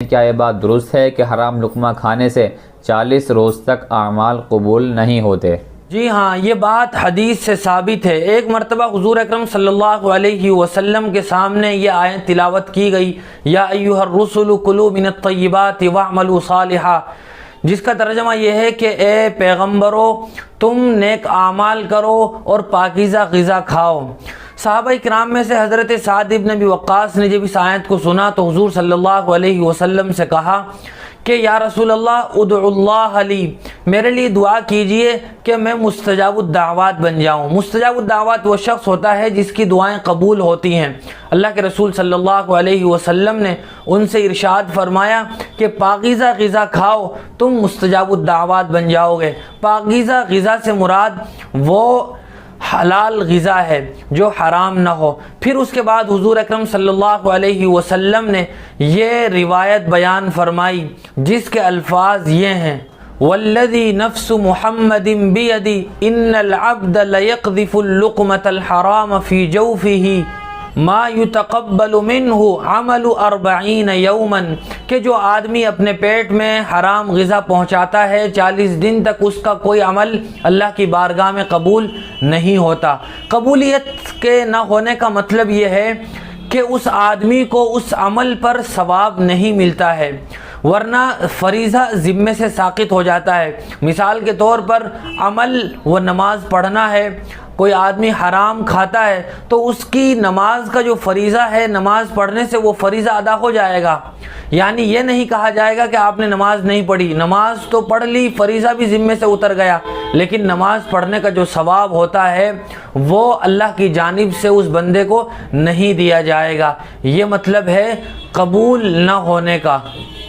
کیا یہ بات درست ہے کہ حرام لقمہ کھانے سے 40 روز تک اعمال قبول نہیں ہوتے؟ جی ہاں، یہ بات حدیث سے ثابت ہے۔ ایک مرتبہ حضور اکرم صلی اللہ علیہ وسلم کے سامنے یہ آیت تلاوت کی گئی، یا ایھا الرسل کلوا من الطیبات واعملوا صالحا، جس کا ترجمہ یہ ہے کہ اے پیغمبرو تم نیک اعمال کرو اور پاکیزہ غذا کھاؤ۔ صحابہ کرام میں سے حضرت سعد بن ابی وقاص نے جب اس آیت کو سنا تو حضور صلی اللہ علیہ وسلم سے کہا کہ یا رسول اللہ ادعو اللہ لی، میرے لیے دعا کیجئے کہ میں مستجاب الدعوات بن جاؤں۔ مستجاب الدعوات وہ شخص ہوتا ہے جس کی دعائیں قبول ہوتی ہیں۔ اللہ کے رسول صلی اللہ علیہ وسلم نے ان سے ارشاد فرمایا کہ پاکیزہ غذا کھاؤ تم مستجاب الدعوات بن جاؤ گے۔ پاکیزہ غذا سے مراد وہ حلال غذا ہے جو حرام نہ ہو۔ پھر اس کے بعد حضور اکرم صلی اللہ علیہ وسلم نے یہ روایت بیان فرمائی جس کے الفاظ یہ ہیں، والذی نفس محمد بیدی ان العبد لیقذف اللقمة الحرام فی جوفہ ما یتقبل منہ عمل 40 یوما، کہ جو آدمی اپنے پیٹ میں حرام غذا پہنچاتا ہے 40 دن تک اس کا کوئی عمل اللہ کی بارگاہ میں قبول نہیں ہوتا۔ قبولیت کے نہ ہونے کا مطلب یہ ہے کہ اس آدمی کو اس عمل پر ثواب نہیں ملتا ہے، ورنہ فریضہ ذمے سے ساقط ہو جاتا ہے۔ مثال کے طور پر عمل وہ نماز پڑھنا ہے، کوئی آدمی حرام کھاتا ہے تو اس کی نماز کا جو فریضہ ہے نماز پڑھنے سے وہ فریضہ ادا ہو جائے گا، یعنی یہ نہیں کہا جائے گا کہ آپ نے نماز نہیں پڑھی، نماز تو پڑھ لی، فریضہ بھی ذمے سے اتر گیا، لیکن نماز پڑھنے کا جو ثواب ہوتا ہے وہ اللہ کی جانب سے اس بندے کو نہیں دیا جائے گا۔ یہ مطلب ہے قبول نہ ہونے کا۔